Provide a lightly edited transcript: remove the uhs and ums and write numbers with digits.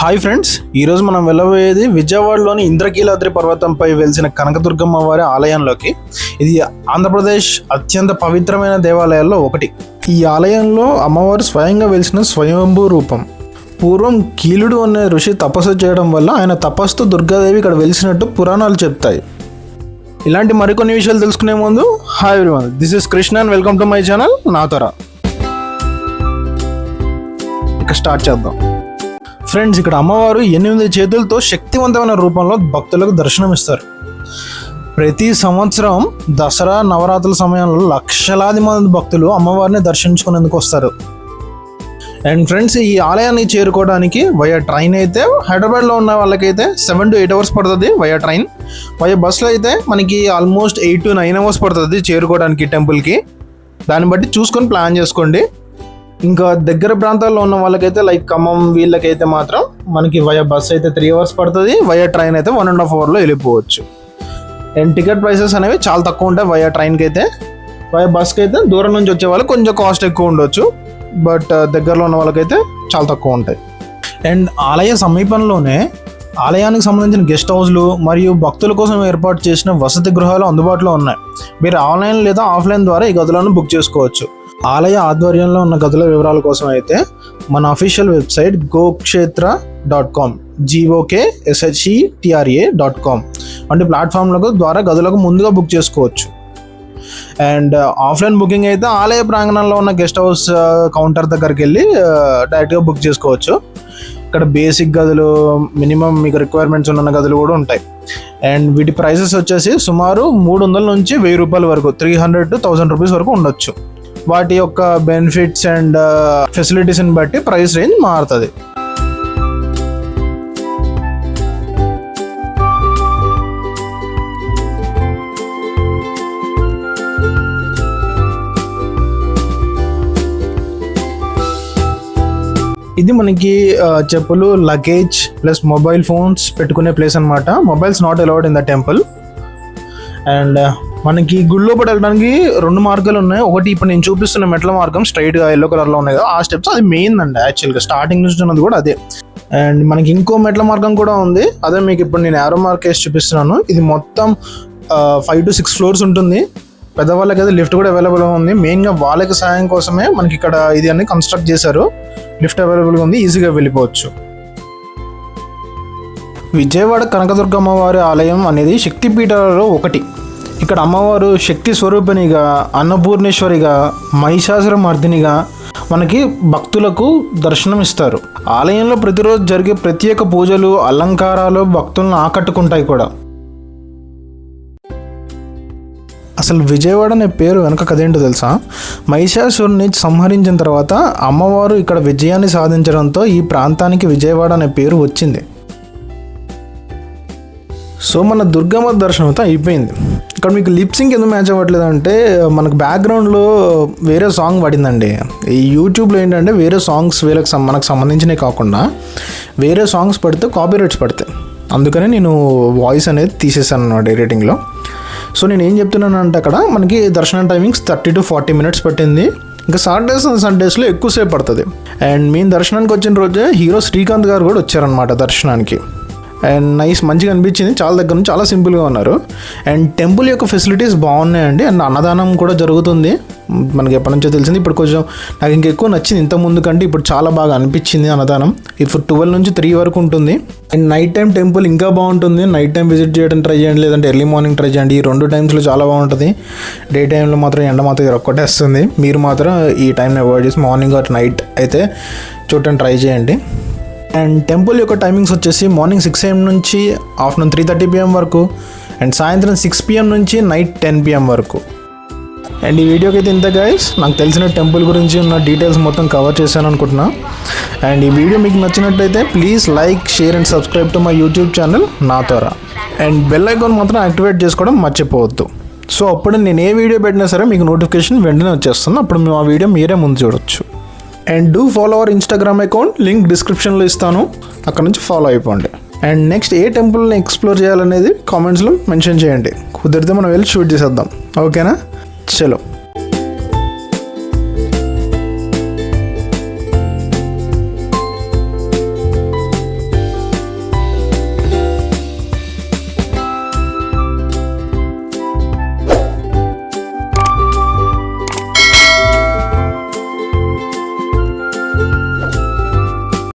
Hi friends, ఈరోజు మనం వెళ్ళబోయేది విజయవాడలోని ఇంద్రకీలాద్రి పర్వతంపై వెలిసిన కనకదుర్గమ్మ వారి ఆలయంలోకి. ఇది ఆంధ్రప్రదేశ్ అత్యంత పవిత్రమైన దేవాలయాల్లో ఒకటి. ఈ ఆలయంలో అమ్మవారు స్వయంగా వెలిసిన స్వయంభూ రూపం. పూర్వం కీలుడు అనే ఋషి తపస్సు చేయడం వల్ల ఆయన తపస్సుతో దుర్గాదేవి ఇక్కడ వెలిసినట్టు పురాణాలు చెప్తాయి. ఇలాంటి మరికొన్ని విషయాలు తెలుసుకునే ముందు, hi everyone, this is Krishna and welcome to my channel Natora. ఇక స్టార్ట్ చేద్దాం. ఫ్రెండ్స్, ఇక్కడ అమ్మవారు 8 చేతులతో శక్తివంతమైన రూపంలో భక్తులకు దర్శనమిస్తారు. ప్రతి సంవత్సరం దసరా నవరాత్రుల సమయంలో లక్షలాది మంది భక్తులు అమ్మవారిని దర్శించుకునేందుకు వస్తారు. అండ్ ఫ్రెండ్స్, ఈ ఆలయాన్ని చేరుకోవడానికి వయా ట్రైన్ అయితే హైదరాబాద్లో ఉన్న వాళ్ళకైతే 7 to 8 hours పడుతుంది వయా ట్రైన్. వయా బస్సులో అయితే మనకి ఆల్మోస్ట్ 8 to 9 hours పడుతుంది చేరుకోవడానికి టెంపుల్కి. దాన్ని బట్టి చూసుకొని ప్లాన్ చేసుకోండి. ఇంకా దగ్గర ప్రాంతాల్లో ఉన్న వాళ్ళకైతే లైక్ ఖమ్మం వీళ్ళకైతే మాత్రం మనకి వయా బస్ అయితే 3 hours పడుతుంది, వయా ట్రైన్ అయితే 1.5 hourలో వెళ్ళిపోవచ్చు. అండ్ టికెట్ ప్రైసెస్ అనేవి చాలా తక్కువ ఉంటాయి వయా ట్రైన్కి అయితే. వయా బస్కి అయితే దూరం నుంచి వచ్చే వాళ్ళకి కొంచెం కాస్ట్ ఎక్కువ ఉండొచ్చు, బట్ దగ్గరలో ఉన్న వాళ్ళకైతే చాలా తక్కువ ఉంటాయి. అండ్ ఆలయ సమీపంలోనే ఆలయానికి సంబంధించిన గెస్ట్ హౌస్లు మరియు భక్తుల కోసం ఏర్పాటు చేసిన వసతి గృహాలు అందుబాటులో ఉన్నాయి. మీరు ఆన్లైన్ లేదా ఆఫ్లైన్ ద్వారా ఈ గదులను బుక్ చేసుకోవచ్చు. ఆలయ ఆధ్వర్యంలో ఉన్న గదుల వివరాల కోసం అయితే మన అఫీషియల్ వెబ్సైట్ gokshetra.com gokshetra.com వంటి ప్లాట్ఫామ్లకు ద్వారా గదులకు ముందుగా బుక్ చేసుకోవచ్చు. అండ్ ఆఫ్లైన్ బుకింగ్ అయితే ఆలయ ప్రాంగణంలో ఉన్న గెస్ట్ హౌస్ కౌంటర్ దగ్గరికి వెళ్ళి డైరెక్ట్గా బుక్ చేసుకోవచ్చు. ఇక్కడ బేసిక్ గదులు, మినిమం మీకు రిక్వైర్మెంట్స్ ఉన్న గదులు కూడా ఉంటాయి. అండ్ వీటి ప్రైసెస్ వచ్చేసి సుమారు 300 నుంచి 1000 రూపాయల వరకు, 300 to 1000 రూపీస్ వరకు ఉండొచ్చు. వాటి యొక్క బెనిఫిట్స్ అండ్ ఫెసిలిటీస్ని బట్టి ప్రైస్ రేంజ్ మారుతుంది. ఇది మనకి చెప్పులు, లగేజ్ ప్లస్ మొబైల్ ఫోన్స్ పెట్టుకునే ప్లేస్ అనమాట. Mobiles not allowed in the temple. And మనకి గుళ్ళో వెళ్ళడానికి 2 మార్గాలు ఉన్నాయి. ఒకటి ఇప్పుడు నేను చూపిస్తున్న మెట్ల మార్గం స్ట్రైట్గా ఎల్లో కలర్లో ఉన్నాయి కదా, ఆ స్టెప్స్ అది మెయిన్ అండి. యాక్చువల్గా స్టార్టింగ్ నుంచి ఉన్నది కూడా అదే. అండ్ మనకి ఇంకో మెట్ల మార్గం కూడా ఉంది, అదే మీకు ఇప్పుడు నేను యారో మార్క్ వేసి చూపిస్తున్నాను. ఇది మొత్తం 5 to 6 floors ఉంటుంది. పెద్దవాళ్ళకి అయితే లిఫ్ట్ కూడా అవైలబుల్ ఉంది. మెయిన్గా వాళ్ళకి సాయం కోసమే మనకి ఇక్కడ ఇది అన్ని కన్స్ట్రక్ట్ చేశారు. లిఫ్ట్ అవైలబుల్గా ఉంది, ఈజీగా వెళ్ళిపోవచ్చు. విజయవాడ కనకదుర్గమ్మ వారి ఆలయం అనేది శక్తిపీఠాలలో ఒకటి. ఇక్కడ అమ్మవారు శక్తి స్వరూపిణిగా, అన్నపూర్ణేశ్వరిగా, మహిషాసురమర్దినిగా మనకి భక్తులకు దర్శనమిస్తారు. ఆలయంలో ప్రతిరోజు జరిగే ప్రత్యేక పూజలు, అలంకారాలు భక్తులను ఆకట్టుకుంటాయి కూడా. అసలు విజయవాడ అనే పేరు వెనక కదేంటో తెలుసా? మహిషాసురుని సంహరించిన తర్వాత అమ్మవారు ఇక్కడ విజయాన్ని సాధించడంతో ఈ ప్రాంతానికి విజయవాడ అనే పేరు వచ్చింది. సో మన దుర్గమ్మ దర్శనంతో అయిపోయింది. ఇక్కడ మీకు లిప్సింగ్ ఎందుకు మ్యాచ్ అవ్వట్లేదు అంటే మనకు బ్యాక్గ్రౌండ్లో వేరే సాంగ్ పడిందండి. ఈ యూట్యూబ్లో ఏంటంటే వేరే సాంగ్స్ మనకు సంబంధించినవి కాకుండా వేరే సాంగ్స్ పడితే కాపీరైట్స్ పడతాయి. అందుకని నేను వాయిస్ అనేది తీసేసాను అన్నమాట ఎడిటింగ్లో. సో నేను ఏం చెప్తున్నానంటే అక్కడ మనకి దర్శనం టైమింగ్స్ 30 to 40 minutes పట్టింది. ఇంకా సాటర్డేస్ అండ్ సండేస్లో ఎక్కువసేపు పడుతుంది. అండ్ మేము దర్శనానికి వచ్చిన రోజే హీరో శ్రీకాంత్ గారు కూడా వచ్చారనమాట దర్శనానికి. అండ్ నైస్, మంచిగా అనిపించింది. చాలా దగ్గర నుంచి చాలా సింపుల్గా ఉన్నారు. అండ్ టెంపుల్ యొక్క ఫెసిలిటీస్ బాగున్నాయండి. అండ్ అన్నదానం కూడా జరుగుతుంది. మనకి ఎప్పటి నుంచో తెలిసింది, ఇప్పుడు కొంచెం నాకు ఇంకెక్కువ నచ్చింది ఇంతకుముందు కంటే. ఇప్పుడు చాలా బాగా అనిపించింది అన్నదానం. ఇప్పుడు 12 నుంచి 3 వరకు ఉంటుంది. అండ్ నైట్ టైం టెంపుల్ ఇంకా బాగుంటుంది. నైట్ టైం విజిట్ చేయడం ట్రై చేయండి, లేదంటే ఎర్లీ మార్నింగ్ ట్రై చేయండి. ఈ 2 times చాలా బాగుంటుంది. డే టైంలో మాత్రం ఎండ మాత్రం ఒక్కటేస్తుంది. మీరు మాత్రం ఈ టైంని అవాయిడ్ చేసి మార్నింగ్ ఆర్ నైట్ అయితే చూడటానికి ట్రై చేయండి. అండ్ టెంపుల్ యొక్క టైమింగ్స్ వచ్చేసి మార్నింగ్ 6 AM నుంచి ఆఫ్టర్నూన్ 3:30 PM వరకు, అండ్ సాయంత్రం 6 PM నుంచి నైట్ 10 PM వరకు. అండ్ ఈ వీడియోకి అయితే ఇంత గైస్. నాకు తెలిసిన టెంపుల్ గురించి ఉన్న డీటెయిల్స్ మొత్తం కవర్ చేశాను అనుకుంటున్నా. అండ్ ఈ వీడియో మీకు నచ్చినట్టయితే please like, share and subscribe to my YouTube channel Natora. And bell icon మాత్రం యాక్టివేట్ చేసుకోవడం మర్చిపోవద్దు. సో అప్పుడు నేను ఏ వీడియో పెట్టినా సరే మీకు నోటిఫికేషన్ వెంటనే వచ్చేస్తుంది. అప్పుడు మేము ఆ వీడియో మీరే ముందు చూడొచ్చు. And do follow our Instagram account, link డిస్క్రిప్షన్లో ఇస్తాను, అక్కడ నుంచి ఫాలో అయిపోండి. అండ్ నెక్స్ట్ ఏ టెంపుల్ని ఎక్స్ప్లోర్ చేయాలనేది కామెంట్స్లో మెన్షన్ చేయండి. కుదిరితే మనం వెళ్ళి షూట్ చేసేద్దాం. ఓకేనా? చలో.